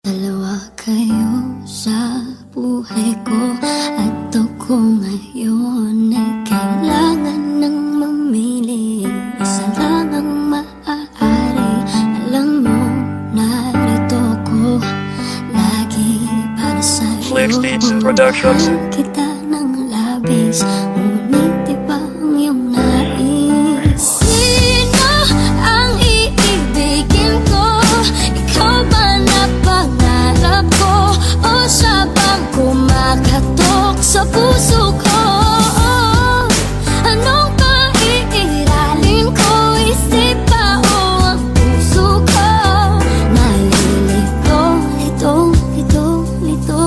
Dalawa kayo sa buhay ko at ako ngayon ay kailangan ng mamili. Isa lang ang maaari. Alam mo, narito ko lagi para sa'yo. Flex Beats Productions. Mahal kita ng labis, ngunit iba ang iyong nais. Sino ang iibigin ko? Ikaw ba na pangarap ko? O siya bang kumakatok sa puso ko? Anong kaiiralin ko? Isip ba o ang puso ko? Nalilito, lito.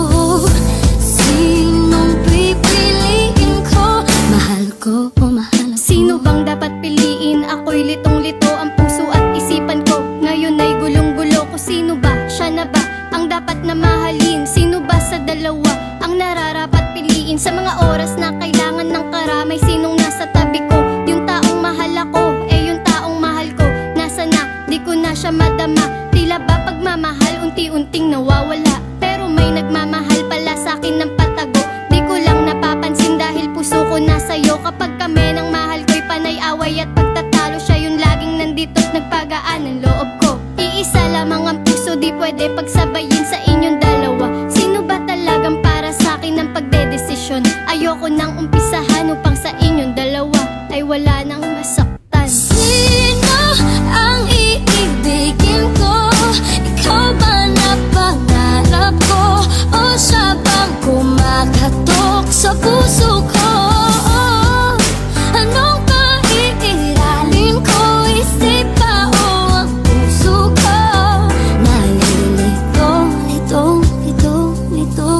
Sinong pipiliin ko? Mahal ko o mahal ako? Sino bang dapat piliin? Ako'y litong-lito ang puso at isipan ko. Ngayon ay gulong-gulo ko. Sino ba? Siya na ba ang dapat na mahalin? Sino ba sa dalawa ang nararapat piliin? Sa mga oras na kailangan ng karamay, sinong nasa tabi ko? Yung taong mahal ako, yung taong mahal ko nasa na, di ko na siya madama. Tila ba pagmamahal unti-unting nawawala? Pero may nagmamahal pala sa'kin ng patago. Di ko lang napapansin dahil puso ko nasa'yo. Kapag kami ng mahal ko'y panay away at pagtatalo, siya yung laging nandito't nagpagaan ng loob ko. Iisa lamang ang puso, di pwede pagsabayin sa inyong dalawa. Sino ba talagang para sa'kin ang pagdedesisyon? Ayoko nang umpisahan upang sa inyong dalawa ay wala nang masaktan. Sino ang iibigin ko? Ikaw ba na pangarap ko? O siya bang kumakatok sa puso ko? Anong kaiiralin ko? Isip ba o ang puso ko? Nalilito, lito.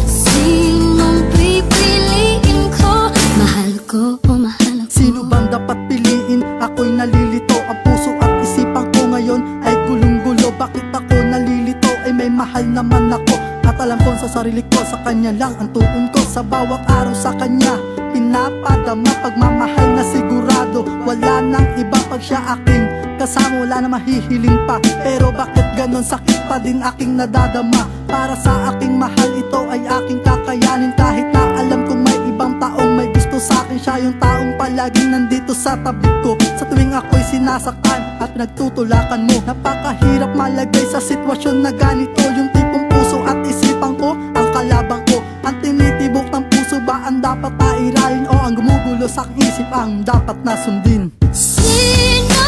Sinong pipiliin ko? Mahal ko o mahal ako? Sino bang dapat piliin? Ako'y nalilito. Ang puso at isipan ko ngayon ay gulong-gulo. Bakit ako nalilito? Ay may mahal naman ako. At alam ko sa sarili ko, sa kanya lang ang tuon ko. Sa bawat araw sa kanya pinapadama, pagmamahal na sigurado. Wala nang iba pag siya aking kasama, wala na mahihiling pa. Pero bakit ganon, sakit pa din aking nadadama. Para sa aking mahal, ito ay aking kakayanin. Kahit na alam kong may ibang taong may gusto sa akin, siya yung taong palaging nandito sa tabi ko. Sa tuwing ako'y sinasaktan at pinagtutulakan mo, napakahirap malagay sa sitwasyon na ganito. Yung tipong puso at isipan ko ang kalabang ko. Ang tinitibok ng puso ba ang dapat nairalin? O ang gumugulo sa aking isip ang dapat na sundin? Sino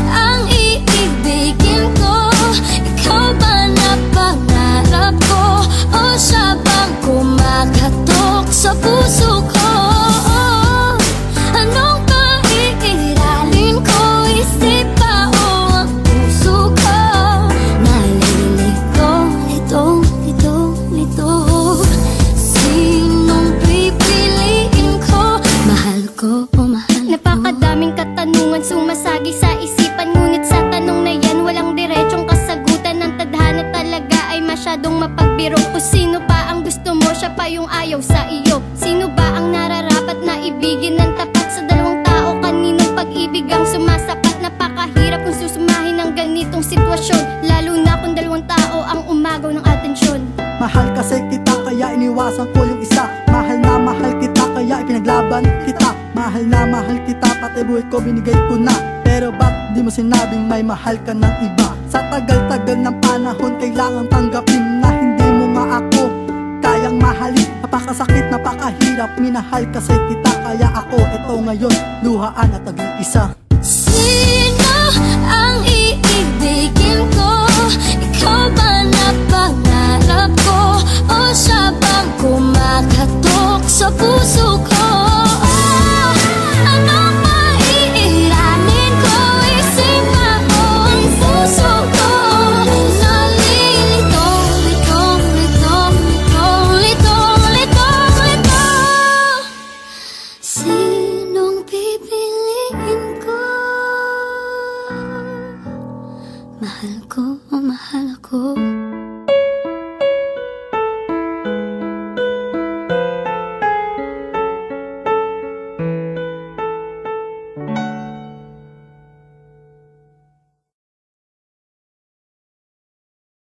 ang iibigin ko? Ikaw ba na pangarap ko? O siya bang kumakatok sa puso ko? Anong kaiiralin ko? Isip ba o ang puso ko? Nalilito, lito. Sinong pipiliin ko? Mahal ko o mahal ako? Napakadaming katanungan sumasagi sa isipan, ngunit sa tanong na yan walang diretsong kasagutan. Ang tadhana talaga ay masyadong mapagbiro. Kung sino pa ang gusto mo, siya pa yung ayaw sa iyo. Sino ba ang nararapat na ibigin ng tapat sa dalawang tao? Kaninong pag-ibig ang sumasapat? Napakahirap kung susumahin ang ganitong sitwasyon, lalo na kung dalawang tao ang umagaw ng atensyon. Mahal kasi kita kaya iniwasan ko yung isa. Mahal na mahal kita kaya ipinaglaban kita. Mahal na mahal kita, pati buhay ko binigay ko na. Pero ba't di mo sinabing may mahal ka ng iba? Sa tagal-tagal ng panahon kailangan tanggapin na hindi mo nga ako kayang mahalin. Napakasakit, napakahirap, minahal kasi kita kaya ako ito ngayon, luhaan at nag-iisa. Sino ang iibigin ko? Ikaw ba na pangarap ko? O siya bang kumakatok sa puso ko? Anong maiiralin ko? Isip ba o ang puso ko? Nalilito, lito. Sinong pipiliin ko? Mahal ko o mahal ako?